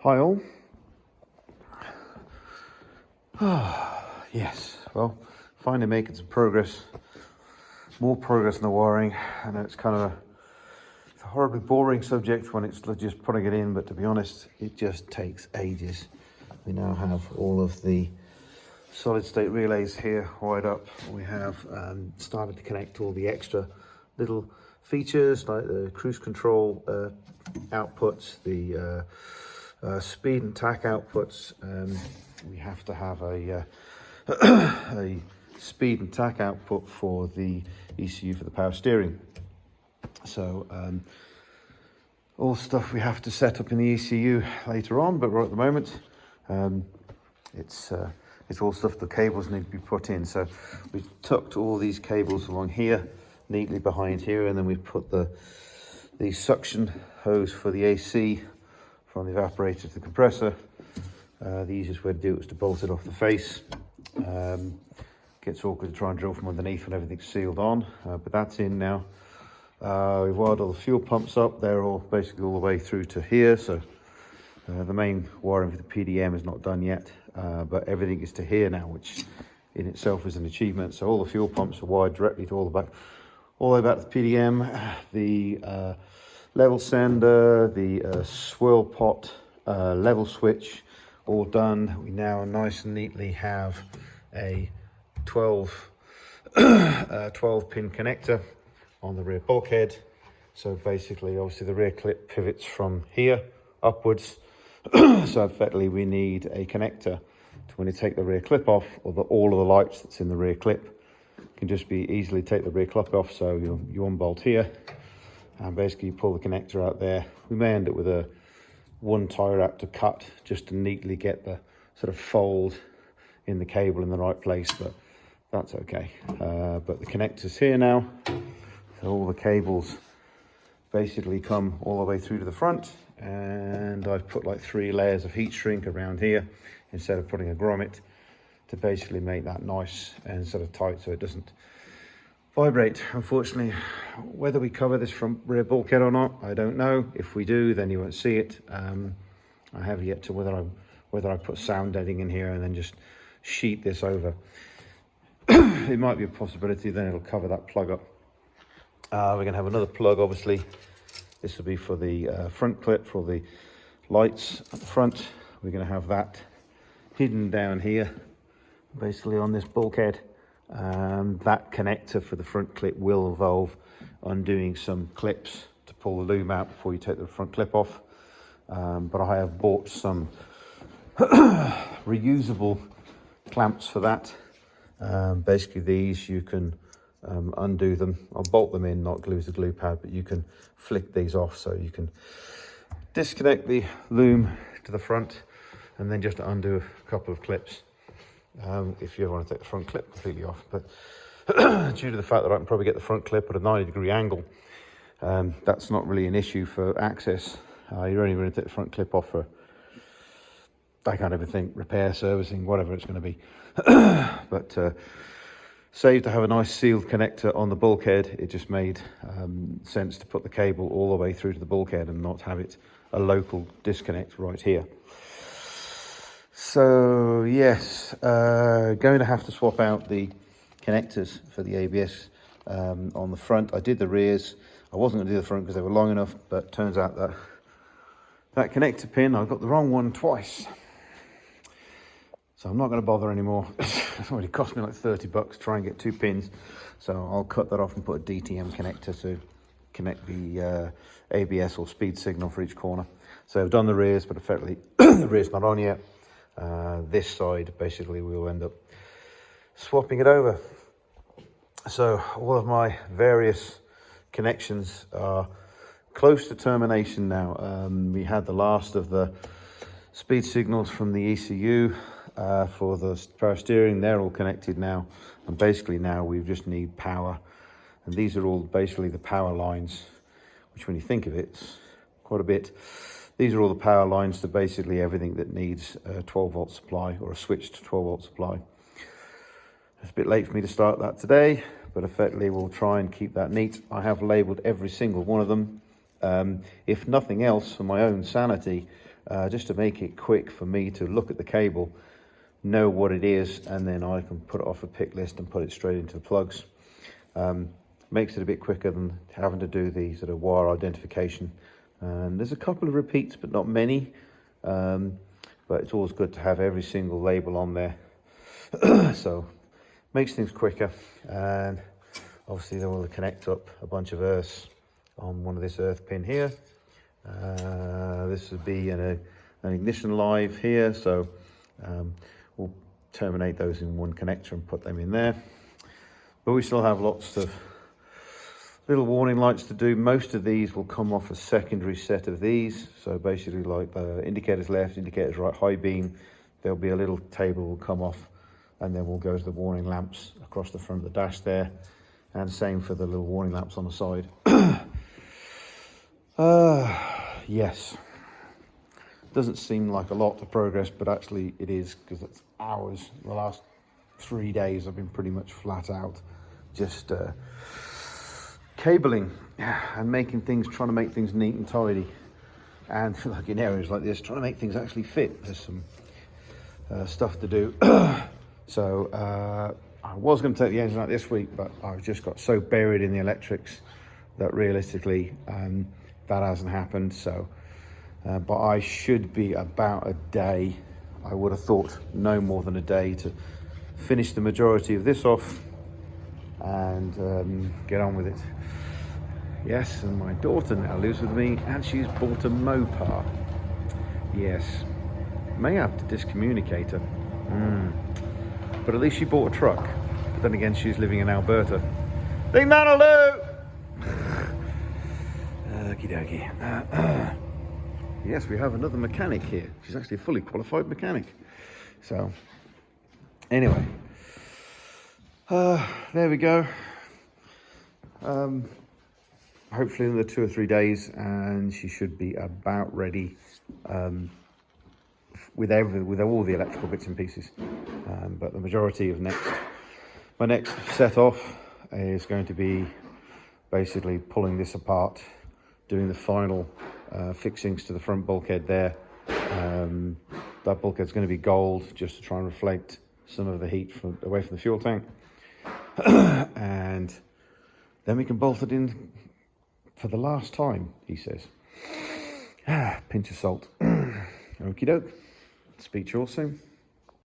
Hi all. Yes, well, finally making some progress, more progress in the wiring. I know it's a horribly boring subject when it's just putting it in, but to be honest, it just takes ages. We now have all of the solid state relays here wired up. We have started to connect all the extra little features like the cruise control outputs, the speed and tack outputs. We have to have a a speed and tack output for the ECU for the power steering. So all stuff we have to set up in the ECU later on, but right at the moment it's all stuff the cables need to be put in. So we've tucked all these cables along here neatly behind here, and then we've put the suction hose for the AC from the evaporator to the compressor. The easiest way to do it is to bolt it off the face. Gets awkward to try and drill from underneath when everything's sealed on, but that's in now. We've wired all the fuel pumps up. They're all basically all the way through to here. So the main wiring for the PDM is not done yet, but everything is to here now, which in itself is an achievement. So all the fuel pumps are wired directly to all the way back to the PDM. The level sender, the swirl pot, level switch, all done. We now nice and neatly have a 12 pin connector on the rear bulkhead. So basically, obviously the rear clip pivots from here upwards. So effectively we need a connector to, when you take the rear clip off, or all of the lights that's in the rear clip can just be easily take the rear clip off. So you unbolt here and basically you pull the connector out there. We may end up with a one tie wrap to cut just to neatly get the sort of fold in the cable in the right place, but that's okay. But the connector's here now, so all the cables basically come all the way through to the front, and I've put like 3 layers of heat shrink around here instead of putting a grommet to basically make that nice and sort of tight so it doesn't vibrate. Unfortunately, whether we cover this from rear bulkhead or not, I don't know. If we do, then you won't see it. I have yet to whether I put sound deadening in here and then just sheet this over. It might be a possibility, then it'll cover that plug up. We're going to have another plug, obviously. This will be for the front clip for the lights at the front. We're going to have that hidden down here, basically on this bulkhead. That connector for the front clip will involve undoing some clips to pull the loom out before you take the front clip off. But I have bought some reusable clamps for that. Basically these, you can undo them. I'll bolt them in, not glue the glue pad, but you can flick these off, so you can disconnect the loom to the front and then just undo a couple of clips. If you ever want to take the front clip completely off, but due to the fact that I can probably get the front clip at a 90-degree angle, that's not really an issue for access. You're only going to take the front clip off for, I can't even think, repair, servicing, whatever it's going to be. But save to have a nice sealed connector on the bulkhead. It just made sense to put the cable all the way through to the bulkhead and not have it a local disconnect right here. So yes, going to have to swap out the connectors for the ABS on the front. I did the rears. I wasn't going to do the front because they were long enough, but turns out that that connector pin, I got the wrong one twice. So I'm not going to bother anymore. It's already cost me like 30 bucks to try and get 2 pins. So I'll cut that off and put a DTM connector to connect the ABS or speed signal for each corner. So I've done the rears, but effectively the rear's not on yet. This side, basically, we'll end up swapping it over. So all of my various connections are close to termination now. We had the last of the speed signals from the ECU for the power steering. They're all connected now, and basically now we just need power, and these are all basically the power lines, which when you think of it, it's quite a bit. These are all the power lines to basically everything that needs a 12-volt supply or a switched 12-volt supply. It's a bit late for me to start that today, but effectively we'll try and keep that neat. I have labelled every single one of them. If nothing else, for my own sanity, just to make it quick for me to look at the cable, know what it is, and then I can put it off a pick list and put it straight into the plugs. Makes it a bit quicker than having to do the sort of wire identification. And there's a couple of repeats, but not many. But it's always good to have every single label on there. So makes things quicker. And obviously then we'll connect up a bunch of earths on one of this earth pin here. This would be an ignition live here, so we'll terminate those in one connector and put them in there. But we still have lots of little warning lights to do. Most of these will come off a secondary set of these, so basically like the indicators left, indicators right, high beam, there'll be a little table will come off, and then we'll go to the warning lamps across the front of the dash there, and same for the little warning lamps on the side. Yes, doesn't seem like a lot to progress, but actually it is, because it's hours. The last 3 days I've been pretty much flat out, just cabling and making things, trying to make things neat and tidy, and like in areas like this, trying to make things actually fit. There's some stuff to do. So I was going to take the engine out this week, but I've just got so buried in the electrics that realistically that hasn't happened. So but I should be about a day, I would have thought no more than a day, to finish the majority of this off and get on with it. Yes, and my daughter now lives with me, and she's bought a Mopar. Yes, may have to discommunicate her. But at least she bought a truck. But then again, she's living in Alberta. Ding man, hello! Okie dokie. Yes, we have another mechanic here. She's actually a fully qualified mechanic. So, anyway. There we go. Hopefully another 2 or 3 days, and she should be about ready with all the electrical bits and pieces. But the majority of my next set off is going to be basically pulling this apart, doing the final fixings to the front bulkhead there. That bulkhead's going to be gold, just to try and reflect some of the heat away from the fuel tank. And then we can bolt it in for the last time, he says. Pinch of salt. Okie doke. Speak to you all soon.